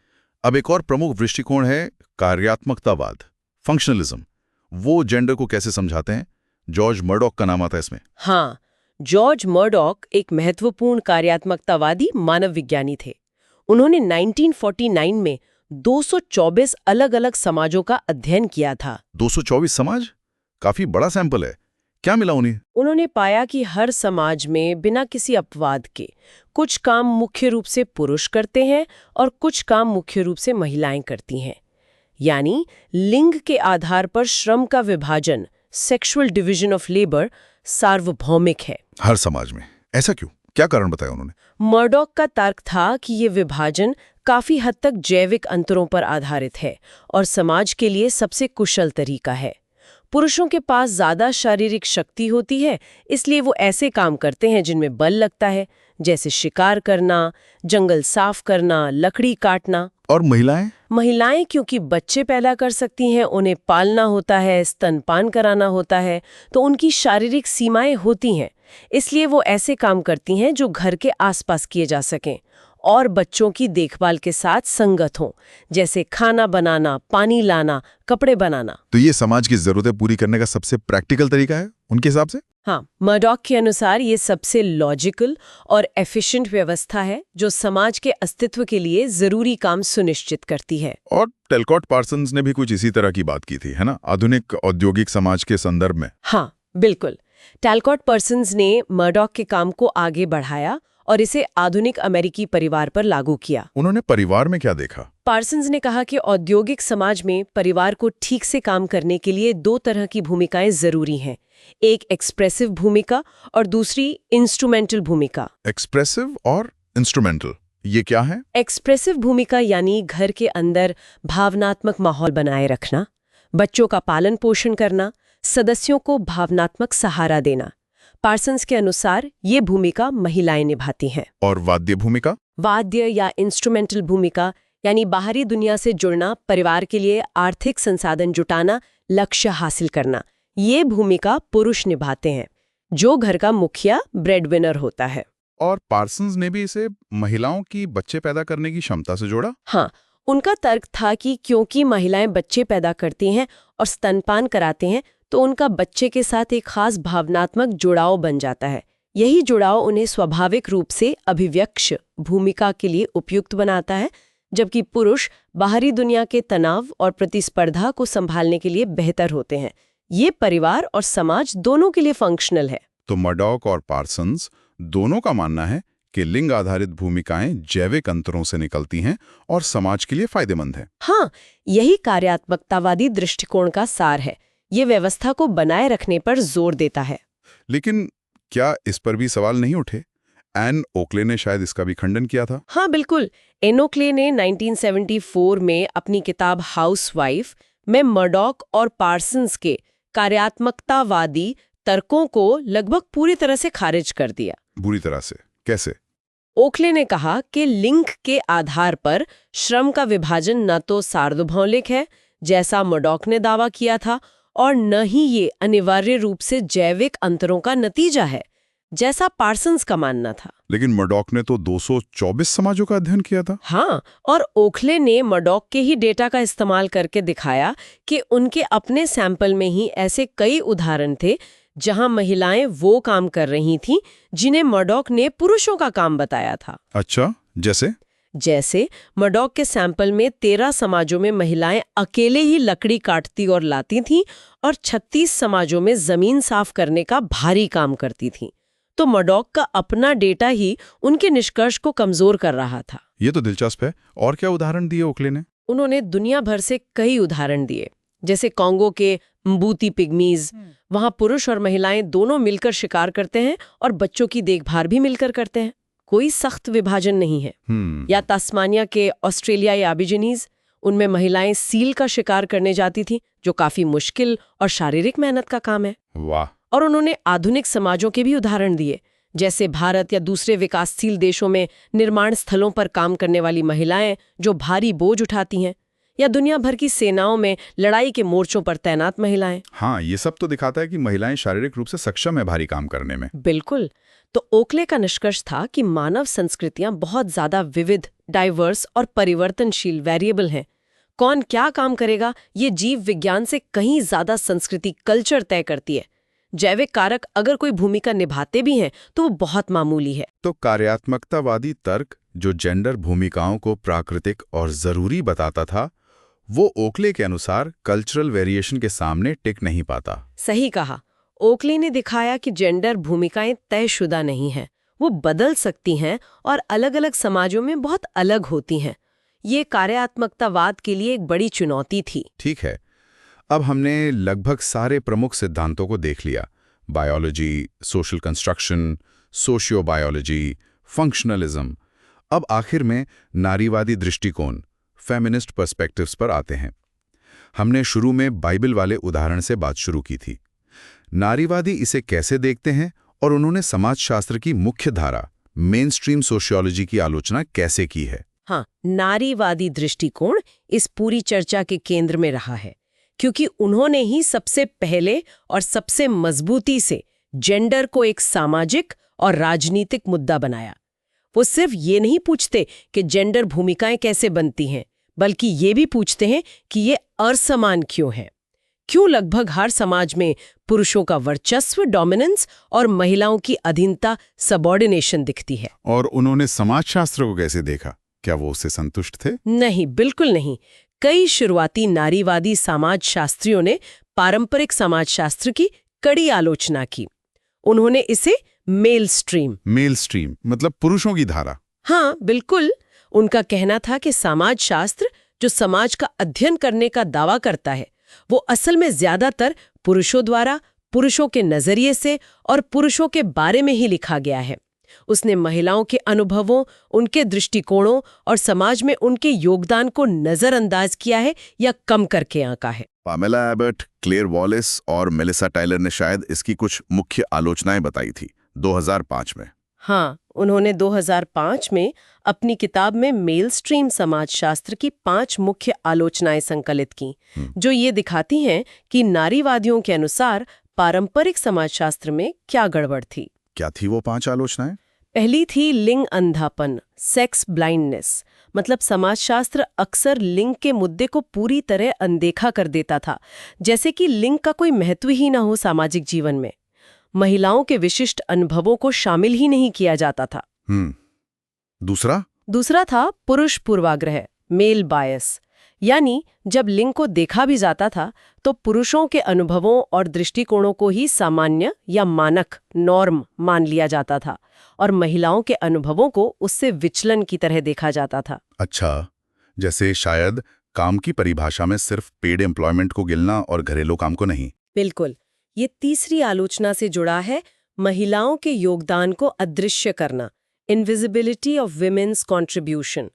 अब एक और प्रमुख दृष्टिकोण है कार्यात्मकतावाद, फंक्शनलिज्म। वो जेंडर को कैसे समझाते हैं? जॉर्ज मर्डॉक का नाम आता है इसमें। हाँ, जॉर्ज मर्डॉक एक महत्वपूर्ण कार्यात्मकतावादी मानव विज्ञानी थे। उन्होंने 1949 में 224 अलग-अलग समाजों का अध्ययन किया था। 224 समाज? काफी बड़ा सैंपल है। क्या मिला उन्हें? उन्होंने पाया कि हर समाज में बिना किसी अपवाद के कुछ काम मुख्य रूप से पुरुष करते हैं और कुछ काम मुख्य रूप से महिलाएं करती हैं। यानी लिंग के आधार पर श्रम का विभाजन, सेक्सुअल डिवीजन ऑफ लेबर, सार्वभौमिक है। हर समाज में? ऐसा क्यों? क्या कारण बताया उन्होंने? मर्डॉक का तर्क था कि ये विभाजन काफी हद तक जैविक अंतरों पर आधारित है और समाज के लिए सबसे कुशल तरीका है। पुरुषों के पास ज्यादा शारीरिक शक्ति होती है, इसलिए वो ऐसे काम करते हैं जिनमें बल लगता है, जैसे शिकार करना, जंगल साफ करना, लकड़ी काटना। और महिलाएं क्योंकि बच्चे पैदा कर सकती हैं, उन्हें पालना होता है, स्तनपान कराना होता है, तो उनकी शारीरिक सीमाएं होती हैं। इसलिए वो ऐसे काम करती हैं जो घर के आसपास किए जा सकें और बच्चों की देखभाल के साथ संगत हों, जैसे खाना बनाना, पानी लाना, कपड़े बनाना। तो ये समाज की जरूरतें पूरी करने का सबसे प्रैक्टिकल तरीका है उनके हिसाब से? हाँ, मर्डॉक के अनुसार ये सबसे लॉजिकल और एफिशिएंट व्यवस्था है जो समाज के अस्तित्व के लिए जरूरी काम सुनिश्चित करती है। और टेलकॉट पार्सन्स ने भी कुछ इसी तरह की बात की थी, है ना, आधुनिक औद्योगिक समाज के संदर्भ में। हाँ, बिल्कुल। टेलकॉट पार्सन्स ने मर्डॉक के काम को आगे बढ़ाया और इसे आधुनिक अमेरिकी परिवार पर लागू किया। उन्होंने परिवार में क्या देखा? पार्सन्स ने कहा कि औद्योगिक समाज में परिवार को ठीक से काम करने के लिए दो तरह की भूमिकाएं जरूरी हैं, एक एक्सप्रेसिव भूमिका और दूसरी इंस्ट्रूमेंटल भूमिका। एक्सप्रेसिव और इंस्ट्रूमेंटल, ये क्या है? एक्सप्रेसिव भूमिका यानी घर के अंदर भावनात्मक माहौल बनाए रखना, बच्चों का पालन पोषण करना, सदस्यों को भावनात्मक सहारा देना। पार्सन्स के अनुसार ये भूमिका महिलाएं निभाती हैं। और वाद्य भूमिका? वाद्य या इंस्ट्रूमेंटल भूमिका यानी बाहरी दुनिया से जुड़ना, परिवार के लिए आर्थिक संसाधन जुटाना, लक्ष्य हासिल करना, ये भूमिका पुरुष निभाते हैं, जो घर का मुखिया ब्रेडविनर होता है। और पार्सन्स ने भी इसे महिलाओं की बच्चे पैदा करने की क्षमता से जोड़ा? हाँ, उनका तर्क था कि क्योंकि महिलाएं बच्चे पैदा करती हैं और स्तनपान कराते हैं तो उनका बच्चे के साथ एक खास भावनात्मक जुड़ाव बन जाता है। यही जुड़ाव उन्हें स्वाभाविक रूप से अभिव्यक्त भूमिका के लिए उपयुक्त बनाता है, जबकि पुरुष बाहरी दुनिया के तनाव और प्रतिस्पर्धा को संभालने के लिए बेहतर होते हैं। ये परिवार और समाज दोनों के लिए फंक्शनल है। तो मर्डॉक और पार्सन्स दोनों का मानना है कि लिंग आधारित भूमिकाएं जैविक अंतरों से निकलती हैं और समाज के लिए फायदेमंद हैं। हाँ, यही कार्यात्मकतावादी दृष्टिकोण का सार है। ये व्यवस्था को बनाए रखने पर जोर देता है। लेकिन क्या इस पर भी सवाल नहीं उठे? एन ओकले ने शायद इसका भी खंडन किया था। हाँ बिल्कुल, एन ओकले ने 1974 में अपनी किताब हाउसवाइफ में मर्डॉक और पार्सन्स के कार्यात्मकतावादी तर्कों को लगभग पूरी तरह से खारिज कर दिया। बुरी तरह से कैसे? ओकले ने कहा कि लिंग के आधार पर श्रम का विभाजन न तो सार्वभौमिक है जैसा मर्डॉक ने दावा किया था, और न ही ये अनिवार्य रूप से जैविक अंतरों का नतीजा है जैसा पार्सन्स का मानना था। लेकिन मर्डॉक ने तो 224 समाजों का अध्ययन किया था। हाँ, और ओखले ने मर्डॉक के ही डेटा का इस्तेमाल करके दिखाया कि उनके अपने सैंपल में ही ऐसे कई उदाहरण थे जहां महिलाएं वो काम कर रही थीं जिन्हें मर्डॉक ने पुरुषों का काम बताया था। अच्छा, जैसे मर्डॉक के सैंपल में 13 समाजों में महिलाएं अकेले ही लकड़ी काटती और लाती थीं और 36 समाजों में जमीन साफ करने का भारी काम करती थीं। तो मर्डॉक का अपना डेटा ही उनके निष्कर्ष को कमजोर कर रहा था। ये तो दिलचस्प है। और क्या उदाहरण दिए ओकले ने? उन्होंने दुनिया भर से कई उदाहरण दिए, जैसे कांगो के म्बूती पिग्मीज। वहां पुरुष और महिलाएं दोनों मिलकर शिकार करते हैं और बच्चों की देखभाल भी मिलकर करते हैं। कोई सख्त विभाजन नहीं है। या तास्मानिया के ऑस्ट्रेलियाई एबिजिनीज, उनमें महिलाएं सील का शिकार करने जाती थीं, जो काफी मुश्किल और शारीरिक मेहनत का काम है। वाह। और उन्होंने आधुनिक समाजों के भी उदाहरण दिए, जैसे भारत या दूसरे विकासशील देशों में निर्माण स्थलों पर काम करने वाली महिलाएं जो भारी बोझ उठाती हैं, या दुनिया भर की सेनाओं में लड़ाई के मोर्चों पर तैनात महिलाएं। हाँ, ये सब तो दिखाता है कि महिलाएं शारीरिक रूप से सक्षम है भारी काम करने में। बिल्कुल। तो ओकले का निष्कर्ष था कि मानव संस्कृतियां बहुत ज्यादा विविध, डाइवर्स और परिवर्तनशील वेरिएबल हैं। कौन क्या काम करेगा, ये जीव विज्ञान से कहीं ज्यादा संस्कृति कल्चर तय करती है। जैविक कारक अगर कोई भूमिका निभाते भी हैं तो वो बहुत मामूली है। तो कार्यात्मकतावादी तर्क जो जेंडर भूमिकाओं को प्राकृतिक और जरूरी बताता था, वो ओकले के अनुसार कल्चरल वेरिएशन के सामने टिक नहीं पाता। सही कहा। ओकले ने दिखाया कि जेंडर भूमिकाएं तयशुदा नहीं हैं, वो बदल सकती हैं और अलग अलग समाजों में बहुत अलग होती हैं। ये कार्यात्मकतावाद के लिए एक बड़ी चुनौती थी। ठीक है, अब हमने लगभग सारे प्रमुख सिद्धांतों को देख लिया। Biology, social construction, sociobiology, functionalism. अब आखिर में नारीवादी दृष्टिकोण, फेमिनिस्ट पर्सपेक्टिव्स पर आते हैं। हमने शुरू में बाइबल वाले उदाहरण से बात शुरू की थी। नारीवादी इसे कैसे देखते हैं और उन्होंने समाजशास्त्र की मुख्य धारा, मेनस्ट्रीम सोशियोलॉजी की आलोचना कैसे की है? हाँ, नारीवादी दृष्टिकोण इस पूरी चर्चा के केंद्र में रहा है, क्योंकि उन्होंने ही सबसे पहले और सबसे मजबूती से जेंडर को एक सामाजिक और राजनीतिक मुद्दा बनाया। वो सिर्फ ये नहीं पूछते कि जेंडर भूमिकाएं कैसे बनती हैं, बल्कि ये भी पूछते हैं कि ये असमान क्यों है। क्यों लगभग हर समाज में पुरुषों का वर्चस्व, डोमिनेंस, और महिलाओं की अधीनता, सबऑर्डिनेशन दिखती है। और उन्होंने समाजशास्त्र को कैसे देखा? क्या वो उससे संतुष्ट थे? नहीं, बिल्कुल नहीं। कई शुरुआती नारीवादी समाजशास्त्रियों ने पारंपरिक समाजशास्त्र की कड़ी आलोचना की। उन्होंने इसे मेल स्ट्रीम मतलब पुरुषों की धारा। हाँ बिल्कुल। उनका कहना था कि समाजशास्त्र जो समाज का अध्ययन करने का दावा करता है, वो असल में ज्यादातर पुरुषों द्वारा, पुरुषों के नजरिए से और पुरुषों के बारे में ही लिखा गया है। उसने महिलाओं के अनुभवों, उनके दृष्टिकोणों और समाज में उनके योगदान को नजरअंदाज किया है या कम करके आंका है। पामेला एबट, क्लेयर वॉलिस और मेलिसा टाइलर ने शायद इसकी कुछ मुख्य आलोचनाएं बताई थी 2005 में। हाँ, उन्होंने 2005 में अपनी किताब में मेल स्ट्रीम समाजशास्त्र की 5 मुख्य आलोचनाएं संकलित की, जो ये दिखाती हैं कि नारीवादियों के अनुसार पारंपरिक समाजशास्त्र में क्या गड़बड़ थी। क्या थी वो 5 आलोचनाएं? पहली थी लिंग अंधापन, सेक्स ब्लाइंडनेस। मतलब समाजशास्त्र अक्सर लिंग के मुद्दे को पूरी तरह अनदेखा कर देता था, जैसे कि लिंग का कोई महत्व ही ना हो सामाजिक जीवन में। महिलाओं के विशिष्ट अनुभवों को शामिल ही नहीं किया जाता था। दूसरा था पुरुष पूर्वाग्रह, मेल बायस। यानी जब लिंग को देखा भी जाता था तो पुरुषों के अनुभवों और दृष्टिकोणों को ही सामान्य या मानक, नॉर्म मान लिया जाता था और महिलाओं के अनुभवों को उससे विचलन की तरह देखा जाता था। अच्छा, जैसे शायद काम की परिभाषा में सिर्फ पेड एम्प्लॉयमेंट को गिनना और घरेलू काम को नहीं। बिल्कुल। ये तीसरी आलोचना से जुड़ा है, महिलाओं के योगदान को अदृश्य करना, इनविजिबिलिटी ऑफ विमेन्स कॉन्ट्रीब्यूशन।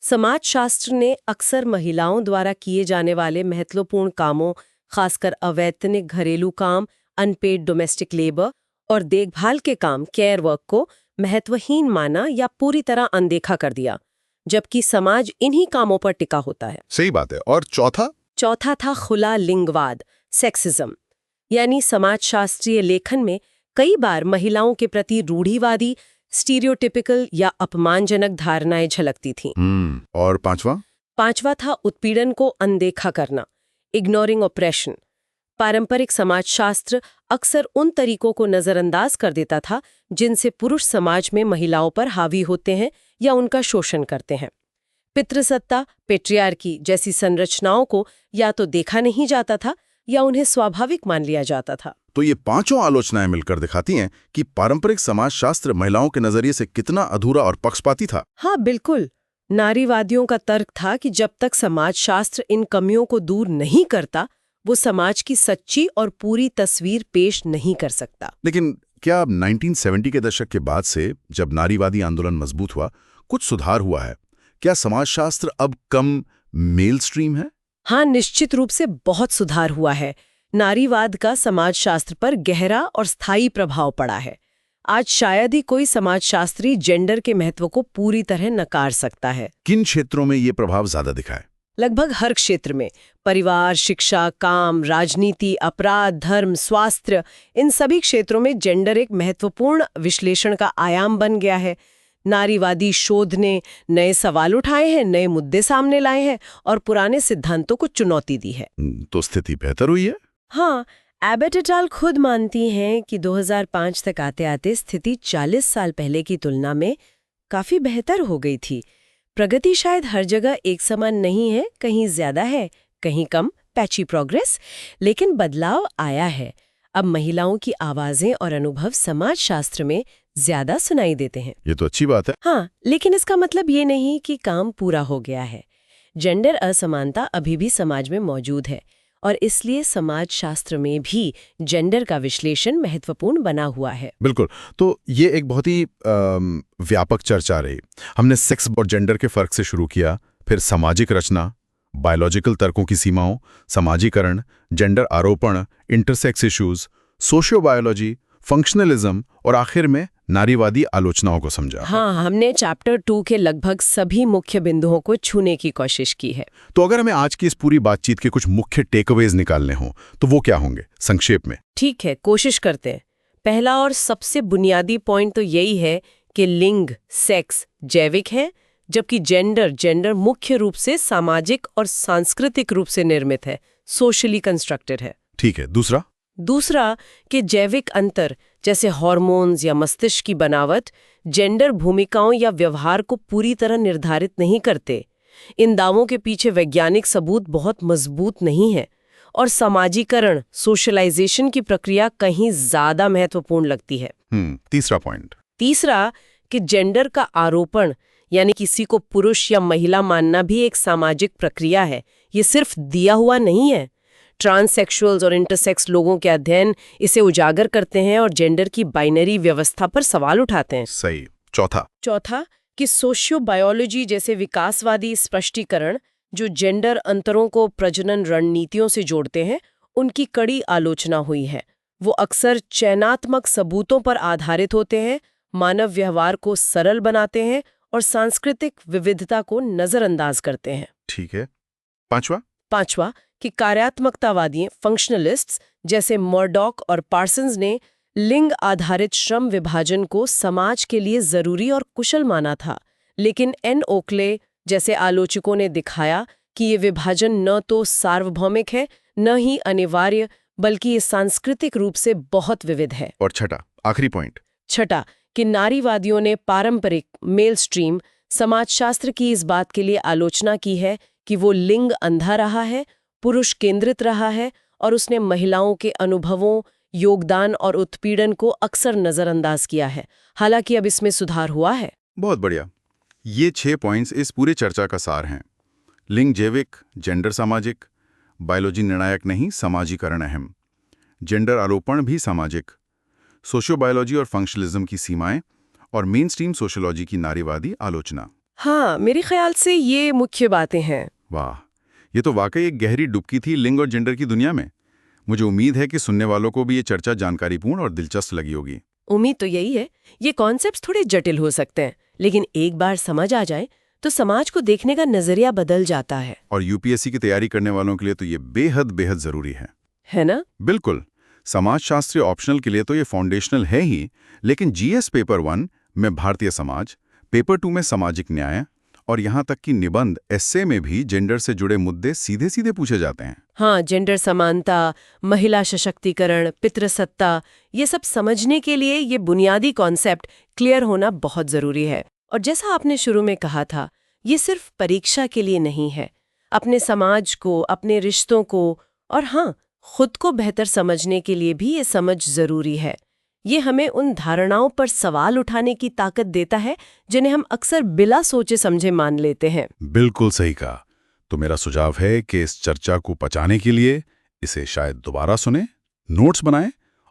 समाजशास्त्र ने अक्सर महिलाओं द्वारा किए जाने वाले महत्वपूर्ण कामों, खासकर अवैतनिक घरेलू काम, अनपेड डोमेस्टिक लेबर और देखभाल के काम, केयर वर्क को महत्वहीन माना या पूरी तरह अनदेखा कर दिया, जबकि समाज इन्हीं कामों पर टिका होता है। सही बात है। और चौथा था खुला लिंगवाद, सेक्सिज्म। यानी समाजशास्त्रीय लेखन में कई बार महिलाओं के प्रति रूढ़िवादी, स्टीरियोटिपिकल या अपमानजनक धारणाएं झलकती थीं। और पांचवा था उत्पीड़न को अनदेखा करना, इग्नोरिंग ऑपरेशन। पारंपरिक समाजशास्त्र अक्सर उन तरीकों को नजरअंदाज कर देता था जिनसे पुरुष समाज में महिलाओं पर हावी होते हैं या उनका शोषण करते हैं। पितृसत्ता, पेट्रियार्की जैसी संरचनाओं को या तो देखा नहीं जाता था या उन्हें स्वाभाविक मान लिया जाता था। तो ये पांचों आलोचनाएं मिलकर दिखाती हैं कि पारंपरिक समाजशास्त्र महिलाओं के नजरिए से कितना अधूरा और पक्षपाती था। हाँ, बिल्कुल। नारीवादियों का तर्क था कि जब तक समाजशास्त्र इन कमियों को दूर नहीं करता, वो समाज की सच्ची और पूरी तस्वीर पेश नहीं कर सकता। लेकिन क्या अब 1970 के दशक के बाद से, जब नारीवादी आंदोलन मजबूत हुआ, कुछ सुधार हुआ है? क्या समाजशास्त्र अब कम मेल स्ट्रीम है? हाँ, निश्चित रूप से बहुत सुधार हुआ है। नारीवाद का समाजशास्त्र पर गहरा और स्थायी प्रभाव पड़ा है। आज शायद ही कोई समाजशास्त्री जेंडर के महत्व को पूरी तरह नकार सकता है। किन क्षेत्रों में ये प्रभाव ज्यादा दिखा है? लगभग हर क्षेत्र में। परिवार, शिक्षा, काम, राजनीति, अपराध, धर्म, स्वास्थ्य, इन सभी क्षेत्रों में जेंडर एक महत्वपूर्ण विश्लेषण का आयाम बन गया है। नारीवादी शोध ने नए सवाल उठाए हैं, नए मुद्दे सामने लाए हैं और पुराने सिद्धांतों को चुनौती दी है। तो स्थिति बेहतर हुई है? हाँ, एबट एट अल खुद मानती हैं कि 2005 तक आते आते स्थिति 40 साल पहले की तुलना में काफी बेहतर हो गई थी। प्रगति शायद हर जगह एक समान नहीं है, कहीं ज्यादा है, कहीं कम, पैची प्रोग्रेस, लेकिन बदलाव आया है। अब महिलाओं की आवाजें और अनुभव समाजशास्त्र में ज्यादा सुनाई देते हैं। ये तो अच्छी बात है। हाँ, लेकिन इसका मतलब ये नहीं कि काम पूरा हो गया है। जेंडर असमानता अभी भी समाज में मौजूद है और इसलिए समाजशास्त्र में भी जेंडर का विश्लेषण महत्वपूर्ण बना हुआ है। बिल्कुल। तो ये एक बहुत ही व्यापक चर्चा रही। हमने सेक्स और जेंडर के फर्क से शुरू किया, फिर सामाजिक रचना, बायोलॉजिकल तर्कों की सीमाओं, समाजीकरण, जेंडर आरोपण, इंटरसेक्स इश्यूज, सोशियोबायोलॉजी, फंक्शनलिज्म और आखिर में नारीवादी आलोचनाओं को समझा। हाँ, हमने चैप्टर 2 के लगभग सभी मुख्य बिंदुओं को छूने की कोशिश की है। तो अगर हमें आज की इस पूरी बातचीत के कुछ मुख्य टेकअवेज निकालने हों तो वो क्या होंगे संक्षेप में? ठीक है, कोशिश करते हैं। पहला और सबसे बुनियादी पॉइंट तो यही है कि लिंग, सेक्स जैविक है, जबकि जेंडर मुख्य रूप से सामाजिक और सांस्कृतिक रूप से निर्मित है, सोशली कंस्ट्रक्टेड है। ठीक है। दूसरा कि जैविक अंतर जैसे हार्मोन्स या मस्तिष्क की बनावट जेंडर भूमिकाओं या व्यवहार को पूरी तरह निर्धारित नहीं करते। इन दावों के पीछे वैज्ञानिक सबूत बहुत मजबूत नहीं है और समाजीकरण, सोशलाइजेशन की प्रक्रिया कहीं ज्यादा महत्वपूर्ण लगती है। तीसरा कि जेंडर का आरोपण यानी किसी को पुरुष या महिला मानना भी एक सामाजिक प्रक्रिया है, ये सिर्फ दिया हुआ नहीं है। ट्रांससेक्सुअल्स और इंटरसेक्स लोगों के अध्ययन इसे उजागर करते हैं और जेंडर की बाइनरी व्यवस्था पर सवाल उठाते हैं। सही। चौथा कि सोशियोबायोलॉजी जैसे विकासवादी स्पष्टीकरण जो जेंडर अंतरों को प्रजनन रणनीतियों से जोड़ते हैं, उनकी कड़ी आलोचना हुई है। वो अक्सर चयनात्मक सबूतों पर आधारित होते हैं, मानव व्यवहार को सरल बनाते हैं और सांस्कृतिक विविधता को नजरअंदाज करते हैं। ठीक है। पांचवा कि कार्यात्मकतावादी फंक्शनलिस्ट्स जैसे मर्डॉक और पार्सन्स ने लिंग आधारित श्रम विभाजन को समाज के लिए जरूरी और कुशल माना था, लेकिन एन ओकले जैसे आलोचकों ने दिखाया कि ये विभाजन न तो सार्वभौमिक है, न ही अनिवार्य, बल्कि ये सांस्कृतिक रूप से बहुत विविध है। और छठा, आखिरी पॉइंट, छठा, कि नारीवादियों ने पारंपरिक मेल स्ट्रीम समाजशास्त्र की इस बात के लिए आलोचना की है कि वो लिंग अंधा रहा है, पुरुष केंद्रित रहा है और उसने महिलाओं के अनुभवों, योगदान और उत्पीड़न को अक्सर नजरअंदाज किया है। हालांकि अब इसमें सुधार हुआ है। बहुत बढ़िया। ये 6 पॉइंट्स इस पूरे चर्चा का सार हैं। लिंग जैविक, जेंडर सामाजिक, बायोलॉजी निर्णायक नहीं, समाजीकरण अहम, जेंडर आरोपण भी सामाजिक, सोशियोबायोलॉजी और फंक्शनलिज्म की सीमाएं, और मेन स्ट्रीम सोशियोलॉजी की नारीवादी आलोचना। हाँ, मेरे ख्याल से ये मुख्य बातें हैं। वाह, ये तो वाकई एक गहरी डुबकी थी लिंग और जेंडर की दुनिया में। मुझे उम्मीद है कि सुनने वालों को भी ये चर्चा जानकारीपूर्ण और दिलचस्प लगी होगी। उम्मीद तो यही है। ये कॉन्सेप्ट्स थोड़े जटिल हो सकते हैं, लेकिन एक बार समझ आ जाए तो समाज को देखने का नजरिया बदल जाता है। और यूपीएससी की तैयारी करने वालों के लिए तो ये बेहद बेहद जरूरी है ना? बिल्कुल। समाजशास्त्री ऑप्शनल के लिए तो ये फाउंडेशनल है ही, लेकिन जीएस पेपर 1 में भारतीय समाज, पेपर 2 में सामाजिक न्याय और यहाँ तक कि निबंध एस्से में भी जेंडर से जुड़े मुद्दे सीधे सीधे पूछे जाते हैं। हाँ, जेंडर समानता, महिला सशक्तिकरण, पितृसत्ता, ये सब समझने के लिए ये बुनियादी कॉन्सेप्ट क्लियर होना बहुत जरूरी है। और जैसा आपने शुरू में कहा था, ये सिर्फ परीक्षा के लिए नहीं है। अपने समाज को, अपने रिश्तों को और हाँ, खुद को बेहतर समझने के लिए भी ये समझ जरूरी है। ये हमें उन धारणाओं पर सवाल उठाने की ताकत देता है जिन्हें हम अक्सर बिना सोचे समझे मान लेते हैं। बिल्कुल सही कहा। तो मेरा सुझाव है कि इस चर्चा को पचाने के लिए इसे शायद दोबारा सुने, नोट्स बनाएं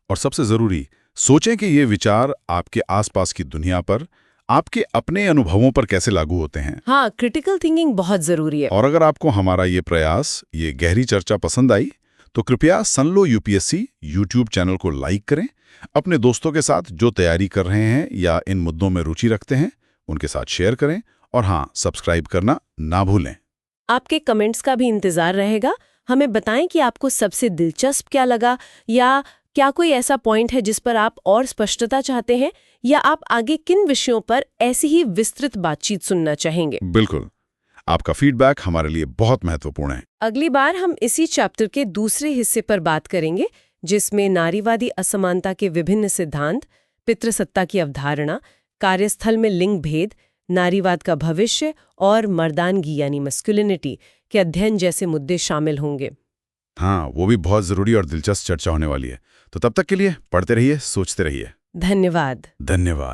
और सबसे जरूरी सोचें कि ये विचार आपके आसपास की दुनिया पर, आपके अपने अनुभवों पर कैसे लागू होते हैं। हाँ, क्रिटिकल थिंकिंग बहुत जरूरी है। और अगर आपको हमारा ये प्रयास, ये गहरी चर्चा पसंद आई तो कृपया सुन लो यूपीएससी यूट्यूब चैनल को लाइक करें। अपने दोस्तों के साथ जो तैयारी कर रहे हैं या इन मुद्दों में रुचि रखते हैं, उनके साथ शेयर करें और हाँ, सब्सक्राइब करना ना भूलें। आपके कमेंट्स का भी इंतजार रहेगा। हमें बताएं कि आपको सबसे दिलचस्प क्या लगा, या क्या कोई ऐसा पॉइंट है जिस पर आप और स्पष्टता चाहते हैं, या आप आगे किन विषयों पर ऐसी ही विस्तृत बातचीत सुनना चाहेंगे। बिल्कुल, आपका फीडबैक हमारे लिए बहुत महत्वपूर्ण है। अगली बार हम इसी चैप्टर के दूसरे हिस्से पर बात करेंगे, जिसमें नारीवादी असमानता के विभिन्न सिद्धांत, पितृसत्ता की अवधारणा, कार्यस्थल में लिंग भेद, नारीवाद का भविष्य और मर्दानगी यानी मस्कुलिनिटी के अध्ययन जैसे मुद्दे शामिल होंगे। हाँ, वो भी बहुत जरूरी और दिलचस्प चर्चा होने वाली है। तो तब तक के लिए पढ़ते रहिए, सोचते रहिए। धन्यवाद। धन्यवाद।